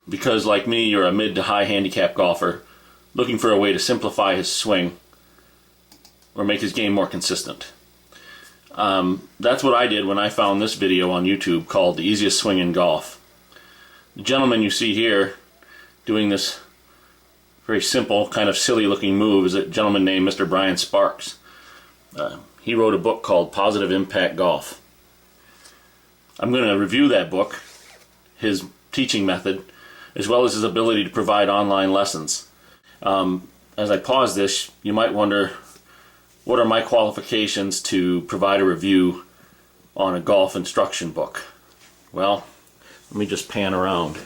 because like me, you're a mid to high handicap golfer looking for a way to simplify his swing or make his game more consistent. That's what I did when I found this video on YouTube called The Easiest Swing in Golf. The gentleman you see here doing this very simple, kind of silly looking move is a gentleman named Mr. Brian Sparks. He wrote a book called Positive Impact Golf. I'm going to review that book, his teaching method, as well as his ability to provide online lessons. As I pause this, you might wonder, what are my qualifications to provide a review on a golf instruction book? Well, let me just pan around.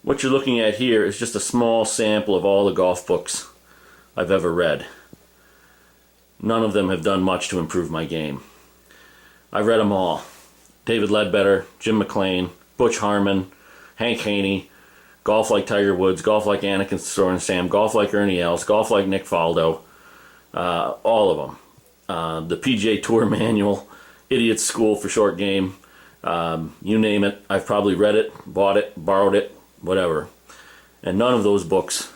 What you're looking at here is just a small sample of all the golf books I've ever read. None of them have done much to improve my game. I've read them all. David Ledbetter, Jim McLean, Butch Harmon, Hank Haney, Golf Like Tiger Woods, Golf Like Anakin Sorenstam, Golf Like Ernie Els, Golf Like Nick Faldo, all of them. The PGA Tour Manual, Idiot's School for Short Game, you name it, I've probably read it, bought it, borrowed it, whatever. And none of those books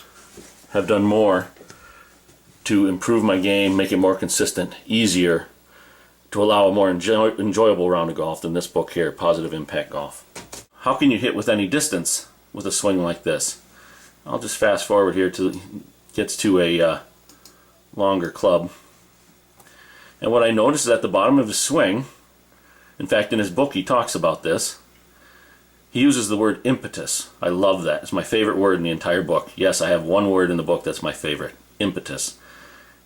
have done more to improve my game, make it more consistent, easier, to allow a more enjoyable round of golf than this book here, Positive Impact Golf. How can you hit with any distance with a swing like this? I'll just fast forward here till it gets to a longer club. And what I noticed is at the bottom of his swing, in fact in his book he talks about this, he uses the word impetus. I love that. It's my favorite word in the entire book. Yes, I have one word in the book that's my favorite, impetus.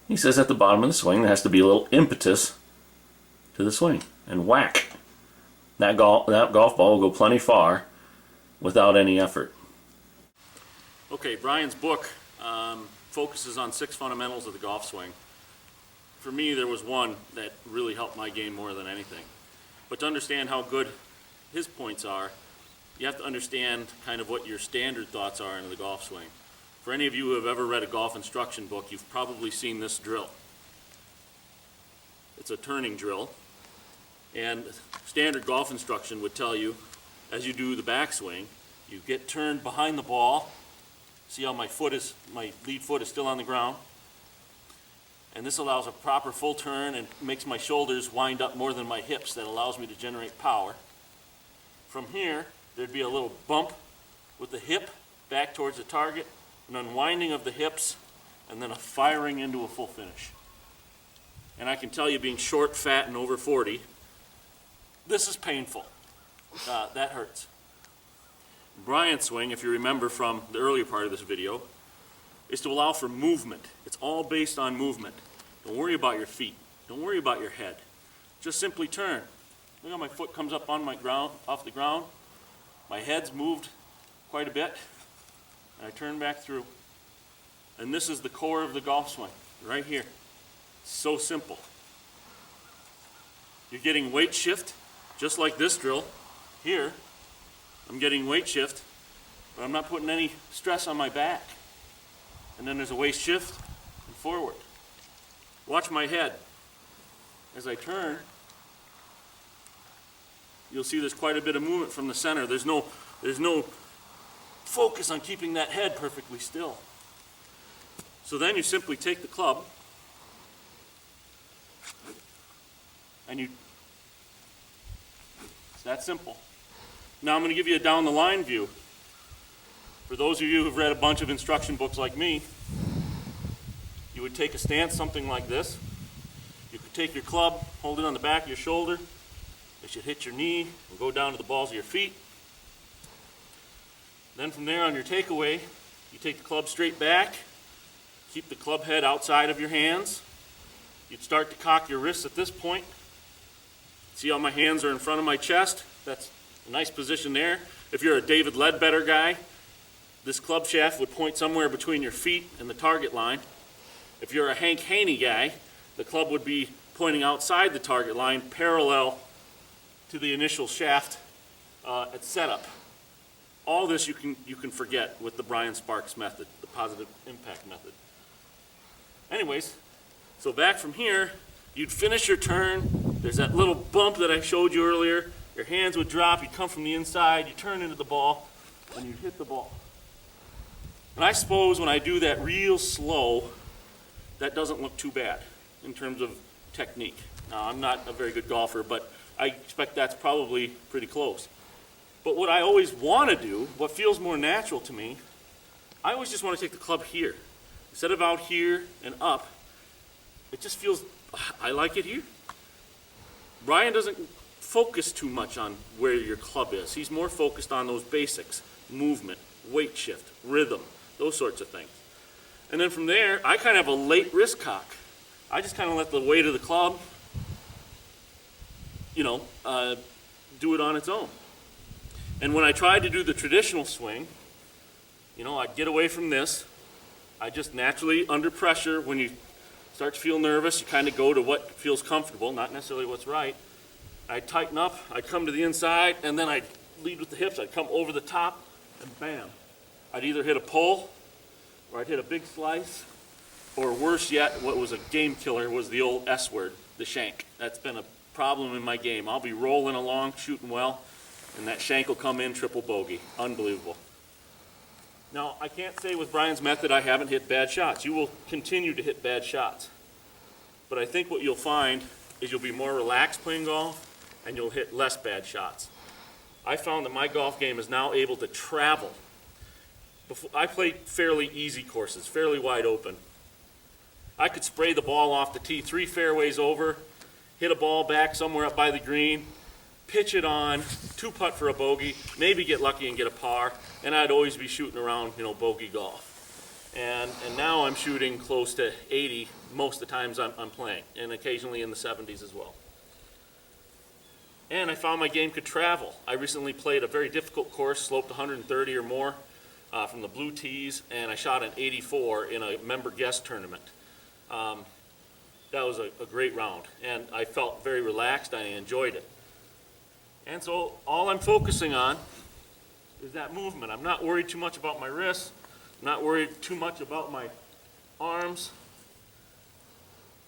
He says at the bottom of the swing there has to be a little impetus to the swing, and whack. That golf ball will go plenty far without any effort. Okay, Brian's book focuses on 6 fundamentals of the golf swing. For me, there was one that really helped my game more than anything. But to understand how good his points are, you have to understand kind of what your standard thoughts are in the golf swing. For any of you who have ever read a golf instruction book, you've probably seen this drill. It's a turning drill. And standard golf instruction would tell you, as you do the backswing, you get turned behind the ball. See how my lead foot is still on the ground? And this allows a proper full turn and makes my shoulders wind up more than my hips. That allows me to generate power. From here, there'd be a little bump with the hip back towards the target, an unwinding of the hips, and then a firing into a full finish. And I can tell you, being short, fat, and over 40, this is painful. That hurts. Brian's swing, if you remember from the earlier part of this video, is to allow for movement. It's all based on movement. Don't worry about your feet. Don't worry about your head. Just simply turn. Look how my foot comes up on my ground, off the ground. My head's moved quite a bit, and I turn back through. And this is the core of the golf swing, right here. So simple. You're getting weight shift, just like this drill. Here, I'm getting weight shift, but I'm not putting any stress on my back. And then there's a waist shift and forward. Watch my head. As I turn, you'll see there's quite a bit of movement from the center. There's no focus on keeping that head perfectly still. So then you simply take the club and it's that simple. Now I'm going to give you a down the line view. For those of you who've read a bunch of instruction books like me, you would take a stance something like this. You could take your club, hold it on the back of your shoulder. It should hit your knee and go down to the balls of your feet. Then from there on your takeaway, you take the club straight back, keep the club head outside of your hands. You'd start to cock your wrists at this point. See how my hands are in front of my chest? That's a nice position there. If you're a David Ledbetter guy, this club shaft would point somewhere between your feet and the target line. If you're a Hank Haney guy, the club would be pointing outside the target line, parallel to the initial shaft at setup. All this you can forget with the Brian Sparks method, the positive impact method. Anyways, so back from here, you'd finish your turn. There's that little bump that I showed you earlier. Your hands would drop, you'd come from the inside, you turn into the ball, and you hit the ball. And I suppose when I do that real slow, that doesn't look too bad in terms of technique. Now, I'm not a very good golfer, but I expect that's probably pretty close. But what I always want to do, what feels more natural to me, I always just want to take the club here. Instead of out here and up, it just feels, I like it here. Brian doesn't focus too much on where your club is. He's more focused on those basics, movement, weight shift, rhythm, those sorts of things. And then from there, I kind of have a late wrist cock. I just kind of let the weight of the club, do it on its own. And when I tried to do the traditional swing, I'd get away from this. I just naturally, under pressure, when you start to feel nervous, you kind of go to what feels comfortable, not necessarily what's right. I'd tighten up, I'd come to the inside, and then I'd lead with the hips. I'd come over the top, and bam. I'd either hit a pull, or I'd hit a big slice, or worse yet, what was a game killer was the old S word, the shank. That's been a problem in my game. I'll be rolling along, shooting well, and that shank will come in, triple bogey. Unbelievable. Now, I can't say with Brian's method I haven't hit bad shots. You will continue to hit bad shots. But I think what you'll find is you'll be more relaxed playing golf, and you'll hit less bad shots. I found that my golf game is now able to travel. I played fairly easy courses, fairly wide open. I could spray the ball off the tee 3 fairways over, hit a ball back somewhere up by the green, pitch it on, 2-putt for a bogey, maybe get lucky and get a par, and I'd always be shooting around, bogey golf. And now I'm shooting close to 80 most of the times I'm playing, and occasionally in the 70s as well. And I found my game could travel. I recently played a very difficult course, sloped 130 or more from the blue tees, and I shot an 84 in a member guest tournament. That was a great round, and I felt very relaxed. I enjoyed it. And so all I'm focusing on is that movement. I'm not worried too much about my wrists. I'm not worried too much about my arms.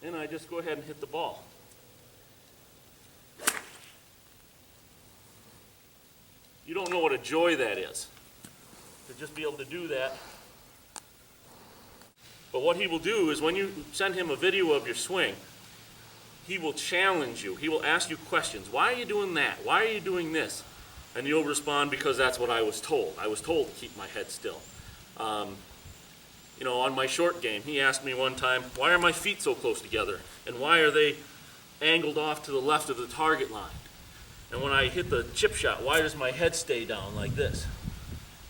And I just go ahead and hit the ball. You don't know what a joy that is, to just be able to do that. But what he will do is when you send him a video of your swing, he will challenge you. He will ask you questions. Why are you doing that? Why are you doing this? And you'll respond, because that's what I was told. I was told to keep my head still. On my short game, he asked me one time, why are my feet so close together? And why are they angled off to the left of the target line? And when I hit the chip shot, why does my head stay down like this?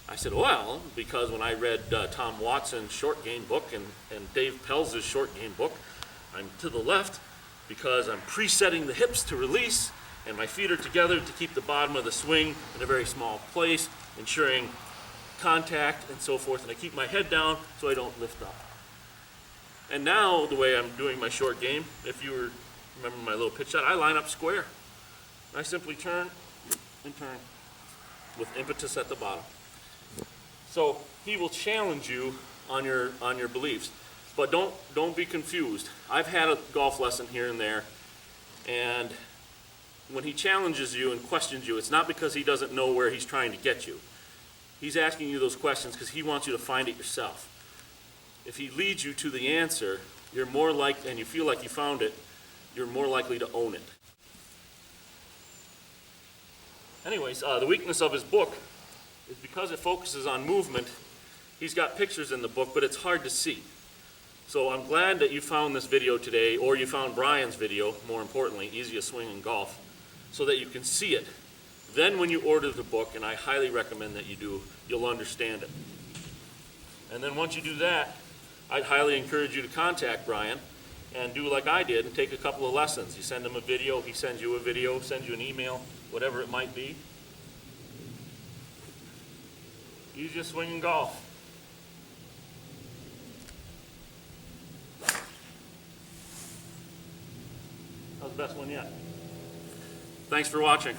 I said, well, because when I read Tom Watson's short game book and Dave Pelz's short game book, I'm to the left because I'm presetting the hips to release, and my feet are together to keep the bottom of the swing in a very small place, ensuring contact and so forth, and I keep my head down so I don't lift up. And now, the way I'm doing my short game, if you remember my little pitch shot, I line up square. I simply turn and turn with impetus at the bottom. So he will challenge you on your beliefs. But don't be confused. I've had a golf lesson here and there, and when he challenges you and questions you, it's not because he doesn't know where he's trying to get you. He's asking you those questions because he wants you to find it yourself. If he leads you to the answer, you're more likely, and you feel like you found it, you're more likely to own it. Anyways, the weakness of his book is because it focuses on movement. He's got pictures in the book, but it's hard to see. So I'm glad that you found this video today, or you found Brian's video, more importantly, Easiest Swing in Golf, so that you can see it. Then when you order the book, and I highly recommend that you do, you'll understand it. And then once you do that, I'd highly encourage you to contact Brian and do like I did and take a couple of lessons. You send him a video, he sends you a video, sends you an email, whatever it might be. Easiest Swing in Golf. That was the best one yet. Thanks for watching.